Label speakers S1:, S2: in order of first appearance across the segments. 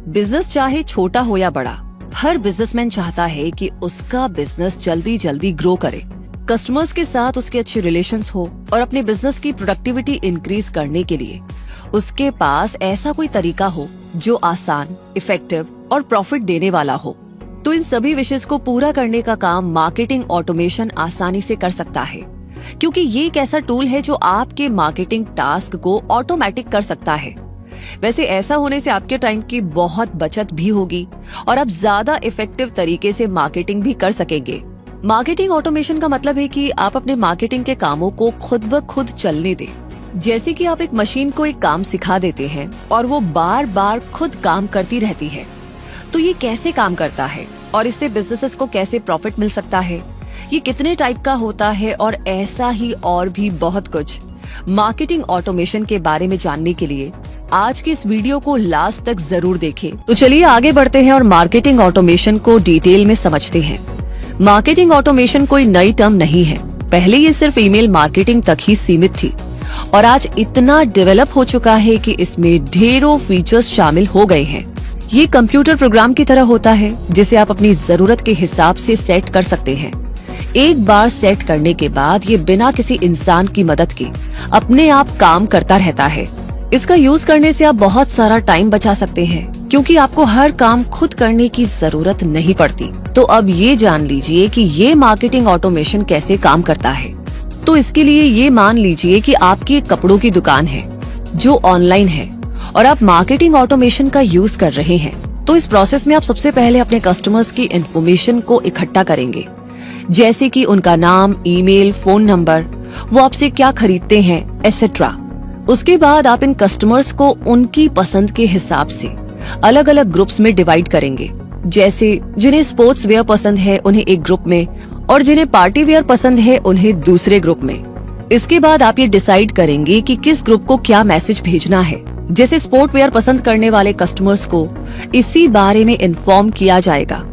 S1: Business चाहे छोटा हो या बड़ा, हर बिजनेसमैन चाहता है कि उसका बिजनेस जल्दी जल्दी ग्रो करे, कस्टमर्स के साथ उसके अच्छे रिलेशंस हो और अपने बिजनेस की प्रोडक्टिविटी इंक्रीज करने के लिए उसके पास ऐसा कोई तरीका हो जो आसान, इफेक्टिव और प्रॉफिट देने वाला हो। तो इन सभी विशेष को पूरा करने का काम मार्केटिंग ऑटोमेशन आसानी से कर सकता है, क्योंकि ये एक ऐसा टूल है जो आपके मार्केटिंग टास्क को ऑटोमेटिक कर सकता है। वैसे ऐसा होने से आपके टाइम की बहुत बचत भी होगी और आप ज्यादा इफेक्टिव तरीके से मार्केटिंग भी कर सकेंगे। मार्केटिंग ऑटोमेशन का मतलब है कि आप अपने मार्केटिंग के कामों को खुद ब खुद चलने दें। जैसे कि आप एक मशीन को एक काम सिखा देते हैं और वो बार बार खुद काम करती रहती है। तो ये कैसे काम करता है और इससे बिजनेसेस को कैसे प्रॉफिट मिल सकता है, ये कितने टाइप का होता है और ऐसा ही और भी बहुत कुछ मार्केटिंग ऑटोमेशन के बारे में जानने के लिए आज की इस वीडियो को लास्ट तक जरूर देखें। तो चलिए आगे बढ़ते हैं और मार्केटिंग ऑटोमेशन को डिटेल में समझते हैं। मार्केटिंग ऑटोमेशन कोई नई टर्म नहीं है। पहले ये सिर्फ ईमेल मार्केटिंग तक ही सीमित थी और आज इतना डेवलप हो चुका है कि इसमें ढेरों फीचर्स शामिल हो गए हैं। ये कंप्यूटर प्रोग्राम की तरह होता है जिसे आप अपनी जरूरत के हिसाब से सेट कर सकते हैं। एक बार सेट करने के बाद ये बिना किसी इंसान की मदद के अपने आप काम करता रहता है। इसका यूज करने से आप बहुत सारा टाइम बचा सकते हैं, क्योंकि आपको हर काम खुद करने की जरूरत नहीं पड़ती। तो अब ये जान लीजिए कि ये मार्केटिंग ऑटोमेशन कैसे काम करता है। तो इसके लिए ये मान लीजिए कि आपकी एक कपड़ों की दुकान है जो ऑनलाइन है और आप मार्केटिंग ऑटोमेशन का यूज कर रहे हैं। तो इस प्रोसेस में आप सबसे पहले अपने कस्टमर्स की इन्फॉर्मेशन को इकट्ठा करेंगे, जैसे कि उनका नाम, ईमेल, फोन नंबर, वो आपसे क्या खरीदते हैं, एटसेट्रा। उसके बाद आप इन कस्टमर्स को उनकी पसंद के हिसाब से अलग अलग ग्रुप्स में डिवाइड करेंगे। जैसे जिन्हें स्पोर्ट्स वेयर पसंद है उन्हें एक ग्रुप में और जिन्हें पार्टी वेयर पसंद है उन्हें दूसरे ग्रुप में। इसके बाद आप ये डिसाइड करेंगे कि किस ग्रुप को क्या मैसेज भेजना है। जैसे स्पोर्ट वेयर पसंद करने वाले कस्टमर्स को इसी बारे में इन्फॉर्म किया जाएगा,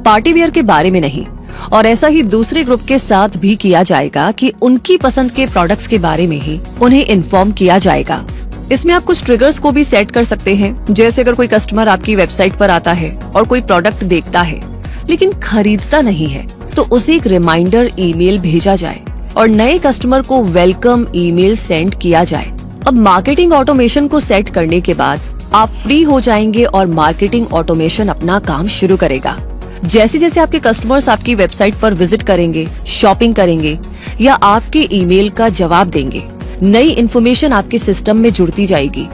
S1: पार्टी वेयर के बारे में नहीं। और ऐसा ही दूसरे ग्रुप के साथ भी किया जाएगा कि उनकी पसंद के प्रोडक्ट्स के बारे में ही उन्हें इन्फॉर्म किया जाएगा। इसमें आप कुछ ट्रिगर्स को भी सेट कर सकते हैं। जैसे अगर कोई कस्टमर आपकी वेबसाइट पर आता है और कोई प्रोडक्ट देखता है लेकिन खरीदता नहीं है, तो उसे एक रिमाइंडर ईमेल भेजा जाए और नए कस्टमर को वेलकम ईमेल सेंड किया जाए। अब मार्केटिंग ऑटोमेशन को सेट करने के बाद आप फ्री हो जाएंगे और मार्केटिंग ऑटोमेशन अपना काम शुरू करेगा। जैसे जैसे आपके कस्टमर्स आपकी वेबसाइट पर विजिट करेंगे, शॉपिंग करेंगे या आपके ईमेल का जवाब देंगे, नई इन्फॉर्मेशन आपके सिस्टम में जुड़ती जाएगी।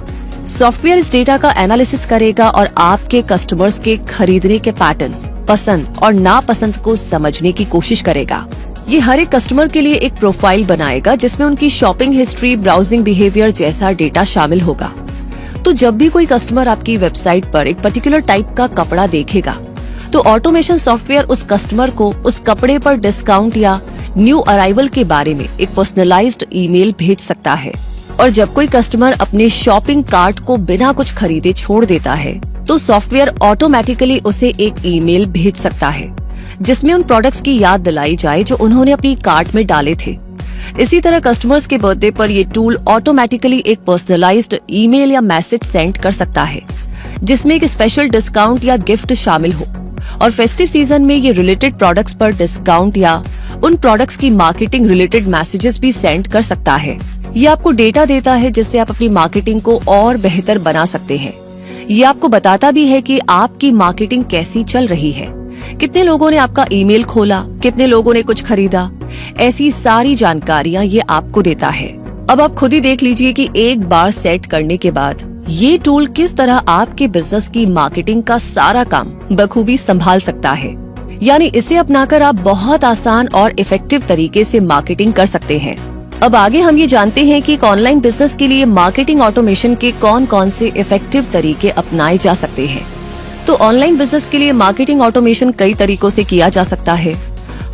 S1: सॉफ्टवेयर इस डेटा का एनालिसिस करेगा और आपके कस्टमर्स के खरीदने के पैटर्न, पसंद और नापसंद को समझने की कोशिश करेगा। ये हर एक कस्टमर के लिए एक प्रोफाइल बनाएगा जिसमें उनकी शॉपिंग हिस्ट्री, ब्राउजिंग बिहेवियर जैसा डेटा शामिल होगा। तो जब भी कोई कस्टमर आपकी वेबसाइट पर एक पर्टिकुलर टाइप का कपड़ा देखेगा, तो ऑटोमेशन सॉफ्टवेयर उस कस्टमर को उस कपड़े पर डिस्काउंट या न्यू अराइवल के बारे में एक पर्सनलाइज्ड ईमेल भेज सकता है। और जब कोई कस्टमर अपने शॉपिंग कार्ट को बिना कुछ खरीदे छोड़ देता है, तो सॉफ्टवेयर ऑटोमेटिकली उसे एक ईमेल भेज सकता है जिसमें उन प्रोडक्ट्स की याद दिलाई जाए जो उन्होंने अपनी कार्ट में डाले थे। इसी तरह कस्टमर्स के बर्थडे पर ये टूल ऑटोमेटिकली एक पर्सनलाइज्ड ईमेल या मैसेज सेंड कर सकता है जिसमें एक स्पेशल डिस्काउंट या गिफ्ट शामिल हो। और फेस्टिव सीजन में ये रिलेटेड प्रोडक्ट्स पर डिस्काउंट या उन प्रोडक्ट्स की मार्केटिंग रिलेटेड मैसेजेस भी सेंड कर सकता है। ये आपको डेटा देता है जिससे आप अपनी मार्केटिंग को और बेहतर बना सकते हैं। ये आपको बताता भी है कि आपकी मार्केटिंग कैसी चल रही है, कितने लोगों ने आपका ईमेल खोला, कितने लोगों ने कुछ खरीदा। ऐसी सारी जानकारियाँ ये आपको देता है। अब आप खुद ही देख लीजिए कि एक बार सेट करने के बाद ये टूल किस तरह आपके बिजनेस की मार्केटिंग का सारा काम बखूबी संभाल सकता है। यानी इसे अपनाकर आप बहुत आसान और इफेक्टिव तरीके से मार्केटिंग कर सकते हैं। अब आगे हम ये जानते हैं कि एक ऑनलाइन बिजनेस के लिए मार्केटिंग ऑटोमेशन के कौन कौन से इफेक्टिव तरीके अपनाए जा सकते हैं। तो ऑनलाइन बिजनेस के लिए मार्केटिंग ऑटोमेशन कई तरीकों से किया जा सकता है।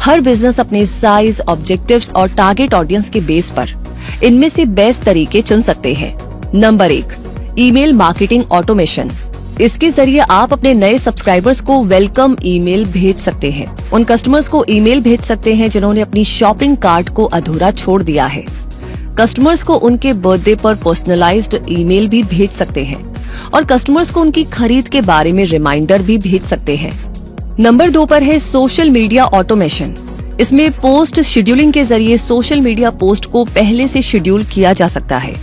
S1: हर बिजनेस अपने साइज, ऑब्जेक्टिव्स और टारगेट ऑडियंस के बेस पर इनमें से बेस्ट तरीके चुन सकते हैं। Number 1, email marketing automation. इसके जरिए आप अपने नए सब्सक्राइबर्स को वेलकम ईमेल भेज सकते हैं। उन कस्टमर्स को ईमेल भेज सकते हैं जिन्होंने अपनी शॉपिंग कार्ट को अधूरा छोड़ दिया है। कस्टमर्स को उनके बर्थडे पर पर्सनलाइज्ड ईमेल भी भेज सकते हैं और कस्टमर्स को उनकी खरीद के बारे में रिमाइंडर भी भेज सकते हैं। नंबर 2 पर है सोशल मीडिया ऑटोमेशन। इसमें पोस्ट शेड्यूलिंग के जरिए सोशल मीडिया पोस्ट को पहले से शेड्यूल किया जा सकता है।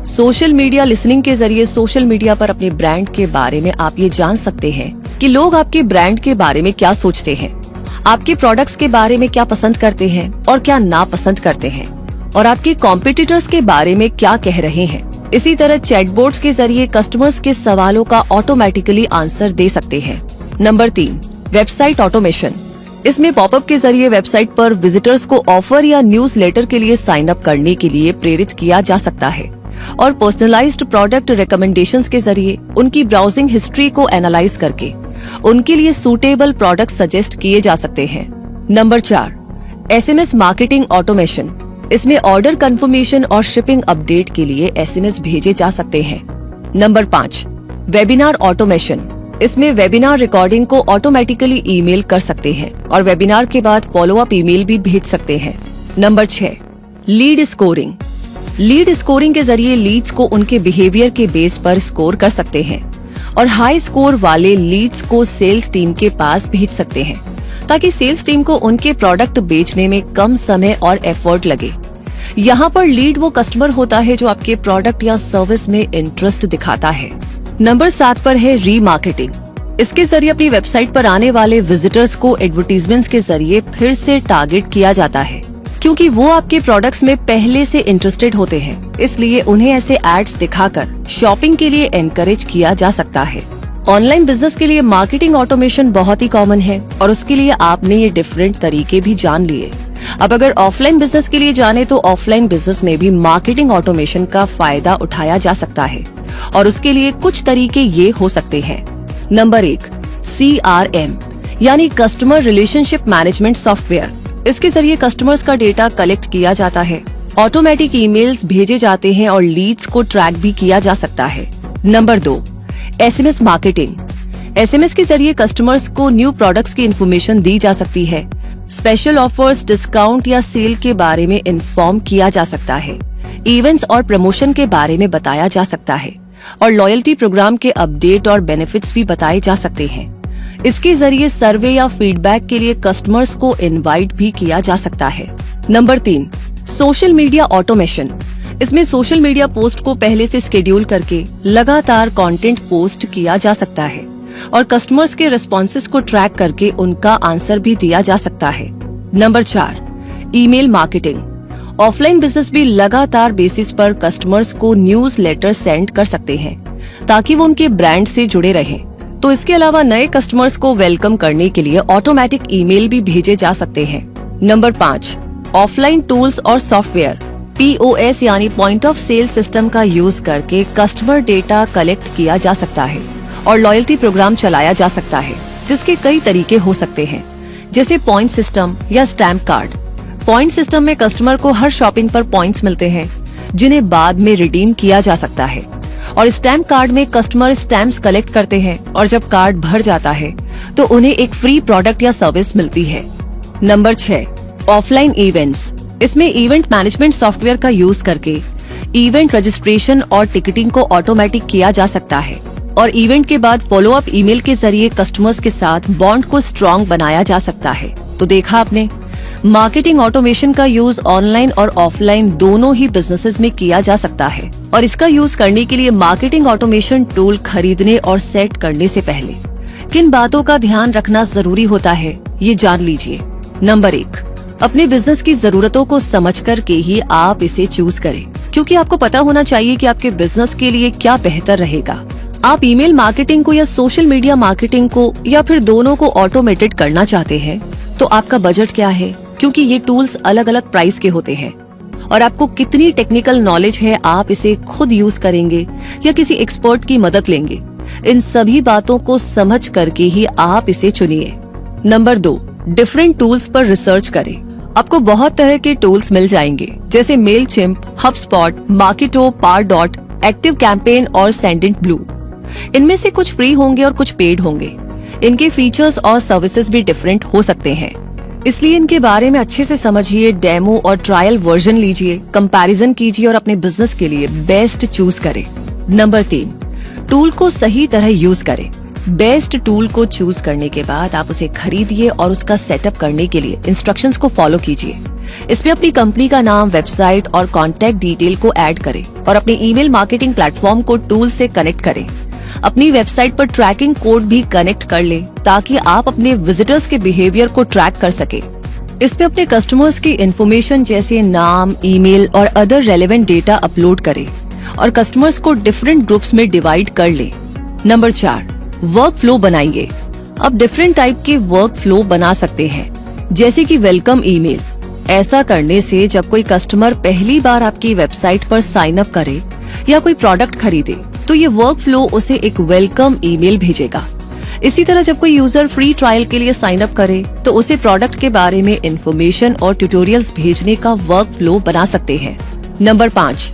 S1: सोशल मीडिया लिसनिंग के जरिए सोशल मीडिया पर अपने ब्रांड के बारे में आप ये जान सकते हैं कि लोग आपके ब्रांड के बारे में क्या सोचते हैं, आपके प्रोडक्ट्स के बारे में क्या पसंद करते हैं और क्या नापसंद करते हैं, और आपके कॉम्पिटिटर्स के बारे में क्या कह रहे हैं। इसी तरह चैटबॉट्स के जरिए कस्टमर्स के सवालों का ऑटोमेटिकली आंसर दे सकते हैं। Number 3, website automation. इसमें पॉपअप के जरिए वेबसाइट पर विजिटर्स को ऑफर या न्यूज़लेटर के लिए साइन अप करने के लिए प्रेरित किया जा सकता है और पर्सनलाइज्ड प्रोडक्ट रिकमेंडेशंस के जरिए उनकी ब्राउजिंग हिस्ट्री को एनालाइज करके उनके लिए सूटेबल प्रोडक्ट सजेस्ट किए जा सकते हैं। Number 4, SMS marketing automation. इसमें ऑर्डर कंफर्मेशन और शिपिंग अपडेट के लिए SMS भेजे जा सकते हैं। Number 5, webinar automation. इसमें वेबिनार रिकॉर्डिंग को ऑटोमेटिकली ईमेल कर सकते हैं और वेबिनार के बाद फॉलोअप ईमेल भी भेज सकते हैं। Number 6, lead scoring. Lead scoring के जरिए लीड्स को उनके बिहेवियर के बेस पर स्कोर कर सकते हैं और हाई स्कोर वाले लीड्स को सेल्स टीम के पास भेज सकते हैं ताकि सेल्स टीम को उनके प्रोडक्ट बेचने में कम समय और एफर्ट लगे। यहाँ पर लीड वो कस्टमर होता है जो आपके प्रोडक्ट या सर्विस में इंटरेस्ट दिखाता है। नंबर 7 पर है रीमार्केटिंग। इसके जरिए अपनी वेबसाइट पर आने वाले विजिटर्स को एडवर्टीजमेंट्स के जरिए फिर से टारगेट किया जाता है क्योंकि वो आपके प्रोडक्ट्स में पहले से इंटरेस्टेड होते हैं, इसलिए उन्हें ऐसे एड्स दिखाकर शॉपिंग के लिए एनकरेज किया जा सकता है। ऑनलाइन बिजनेस के लिए मार्केटिंग ऑटोमेशन बहुत ही कॉमन है और उसके लिए आपने ये डिफरेंट तरीके भी जान लिए। अब अगर ऑफलाइन बिजनेस के लिए जाने तो ऑफलाइन बिजनेस में भी मार्केटिंग ऑटोमेशन का फायदा उठाया जा सकता है और उसके लिए कुछ तरीके ये हो सकते हैं। नंबर 1, CRM यानी कस्टमर रिलेशनशिप मैनेजमेंट सॉफ्टवेयर। इसके जरिए कस्टमर्स का डेटा कलेक्ट किया जाता है, ऑटोमेटिक ईमेल्स भेजे जाते हैं और लीड्स को ट्रैक भी किया जा सकता है। Number 2, SMS marketing. SMS के जरिए कस्टमर्स को न्यू प्रोडक्ट्स की इन्फॉर्मेशन दी जा सकती है, स्पेशल ऑफर्स, डिस्काउंट या सेल के बारे में इन्फॉर्म किया जा सकता है, इवेंट्स और प्रमोशन के बारे में बताया जा सकता है और लॉयल्टी प्रोग्राम के अपडेट और बेनिफिट्स भी बताए जा सकते हैं। इसके जरिए सर्वे या फीडबैक के लिए कस्टमर्स को इनवाइट भी किया जा सकता है। Number 3, social media automation. इसमें सोशल मीडिया पोस्ट को पहले से शेड्यूल करके लगातार कंटेंट पोस्ट किया जा सकता है और कस्टमर्स के रिस्पॉन्सेस को ट्रैक करके उनका आंसर भी दिया जा सकता है। Number 4, email marketing. Offline business भी लगातार बेसिस पर कस्टमर्स को न्यूज लेटर सेंड कर सकते हैं ताकि वो उनके ब्रांड से जुड़े रहें। तो इसके अलावा नए कस्टमर्स को वेलकम करने के लिए ऑटोमेटिक ईमेल भी भेजे जा सकते हैं। नंबर 5, ऑफलाइन टूल्स और सॉफ्टवेयर। POS यानी पॉइंट ऑफ सेल सिस्टम का यूज करके कस्टमर डेटा कलेक्ट किया जा सकता है और लॉयल्टी प्रोग्राम चलाया जा सकता है, जिसके कई तरीके हो सकते हैं, जैसे पॉइंट सिस्टम या स्टैम्प कार्ड। पॉइंट सिस्टम में कस्टमर को हर शॉपिंग पर पॉइंट्स मिलते हैं जिन्हें बाद में रिडीम किया जा सकता है, और स्टैम्प कार्ड में कस्टमर स्टैम्प्स कलेक्ट करते हैं और जब कार्ड भर जाता है तो उन्हें एक फ्री प्रोडक्ट या सर्विस मिलती है। Number 6, offline events. इसमें इवेंट मैनेजमेंट सॉफ्टवेयर का यूज करके इवेंट रजिस्ट्रेशन और टिकटिंग को ऑटोमेटिक किया जा सकता है और इवेंट के बाद फॉलोअप ईमेल के जरिए कस्टमर्स के साथ बॉन्ड को स्ट्रॉन्ग बनाया जा सकता है। तो देखा आपने, मार्केटिंग ऑटोमेशन का यूज ऑनलाइन और ऑफलाइन दोनों ही बिजनेसेस में किया जा सकता है और इसका यूज करने के लिए मार्केटिंग ऑटोमेशन टूल खरीदने और सेट करने से पहले किन बातों का ध्यान रखना जरूरी होता है, ये जान लीजिए। नंबर 1, अपने बिजनेस की जरूरतों को समझ कर के ही आप इसे चूज करें, क्योंकि आपको पता होना चाहिए कि आपके बिजनेस के लिए क्या बेहतर रहेगा। आप ईमेल मार्केटिंग को या सोशल मीडिया मार्केटिंग को या फिर दोनों को ऑटोमेटेड करना चाहते हैं, तो आपका बजट क्या है, क्योंकि ये टूल्स अलग अलग प्राइस के होते हैं, और आपको कितनी टेक्निकल नॉलेज है, आप इसे खुद यूज करेंगे या किसी एक्सपर्ट की मदद लेंगे, इन सभी बातों को समझ करके ही आप इसे चुनिए। नंबर 2, डिफरेंट टूल्स पर रिसर्च करें। आपको बहुत तरह के टूल्स मिल जाएंगे, जैसे मेलचिम्प, हबस्पॉट, मार्केटो, पारडॉट, एक्टिव कैंपेन और सेंडेंटब्लू। इनमें से कुछ फ्री होंगे और कुछ पेड होंगे। इनके फीचर्स और सर्विसेज भी डिफरेंट हो सकते हैं। इसलिए इनके बारे में अच्छे से समझिए, डेमो और ट्रायल वर्जन लीजिए, कंपैरिजन कीजिए और अपने बिजनेस के लिए बेस्ट चूज करें। नंबर 3, टूल को सही तरह यूज करें। बेस्ट टूल को चूज करने के बाद आप उसे खरीदिए और उसका सेटअप करने के लिए इंस्ट्रक्शंस को फॉलो कीजिए। इसमें अपनी कंपनी का नाम, वेबसाइट और कॉन्टैक्ट डिटेल को ऐड करें और अपने ईमेल मार्केटिंग प्लेटफॉर्म को टूल से कनेक्ट करें। अपनी वेबसाइट पर ट्रैकिंग कोड भी कनेक्ट कर लें ताकि आप अपने विजिटर्स के बिहेवियर को ट्रैक कर सके। इसमें अपने कस्टमर्स की इंफॉर्मेशन जैसे नाम, ईमेल और अदर रेलेवेंट डेटा अपलोड करें और कस्टमर्स को डिफरेंट ग्रुप्स में डिवाइड कर लें। नंबर 4, वर्क फ्लो बनाइए। अब डिफरेंट टाइप के वर्क फ्लो बना सकते हैं, जैसे कि वेलकम ईमेल। ऐसा करने से जब कोई कस्टमर पहली बार आपकी वेबसाइट पर साइन अप करे या कोई प्रोडक्ट खरीदे तो ये वर्क फ्लो उसे एक वेलकम ईमेल भेजेगा। इसी तरह जब कोई यूजर फ्री ट्रायल के लिए साइन अप करे तो उसे प्रोडक्ट के बारे में इंफॉर्मेशन और ट्यूटोरियल्स भेजने का वर्क फ्लो बना सकते हैं। नंबर 5,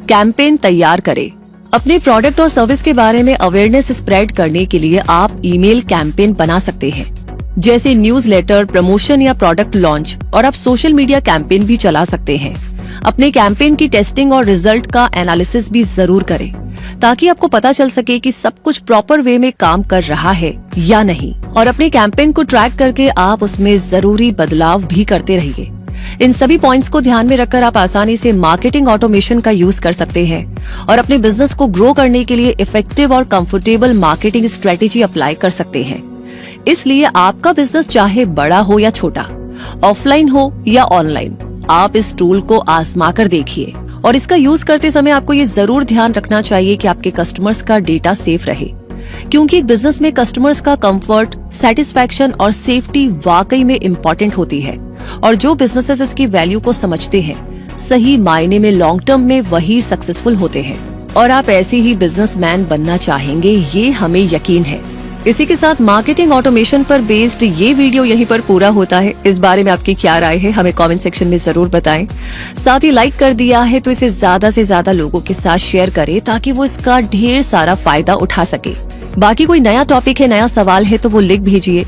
S1: कैंपेन तैयार करें। अपने प्रोडक्ट और सर्विस के बारे में अवेयरनेस स्प्रेड करने के लिए आप ईमेल कैंपेन बना सकते हैं, जैसे न्यूज़लेटर, प्रमोशन या प्रोडक्ट लॉन्च, और आप सोशल मीडिया कैंपेन भी चला सकते हैं। अपने कैंपेन की टेस्टिंग और रिजल्ट का एनालिसिस भी जरूर करें ताकि आपको पता चल सके कि सब कुछ प्रॉपर वे में काम कर रहा है या नहीं, और अपने कैंपेन को ट्रैक करके आप उसमें जरूरी बदलाव भी करते रहिए। इन सभी पॉइंट्स को ध्यान में रखकर आप आसानी से मार्केटिंग ऑटोमेशन का यूज कर सकते हैं और अपने बिजनेस को ग्रो करने के लिए इफेक्टिव और कंफर्टेबल मार्केटिंग स्ट्रेटेजी अप्लाई कर सकते हैं। इसलिए आपका बिजनेस चाहे बड़ा हो या छोटा, ऑफलाइन हो या ऑनलाइन, आप इस टूल को आजमा कर देखिए और इसका यूज करते समय आपको ये जरूर ध्यान रखना चाहिए कि आपके कस्टमर्स का डेटा सेफ रहे, क्योंकि एक बिजनेस में कस्टमर्स का कंफर्ट, सेटिस्फैक्शन और सेफ्टी वाकई में इम्पोर्टेंट होती है, और जो बिजनेसेस इसकी वैल्यू को समझते हैं सही मायने में लॉन्ग टर्म में वही सक्सेसफुल होते हैं। और आप ऐसे ही बिजनेसमैन बनना चाहेंगे, ये हमें यकीन है। इसी के साथ मार्केटिंग ऑटोमेशन पर बेस्ड ये वीडियो यहीं पर पूरा होता है। इस बारे में आपकी क्या राय है हमें कमेंट सेक्शन में जरूर बताएं। साथ ही लाइक कर दिया है तो इसे ज्यादा से ज्यादा लोगों के साथ शेयर करें ताकि वो इसका ढेर सारा फायदा उठा सके। बाकी कोई नया टॉपिक है, नया सवाल है तो वो लिख भेजिए।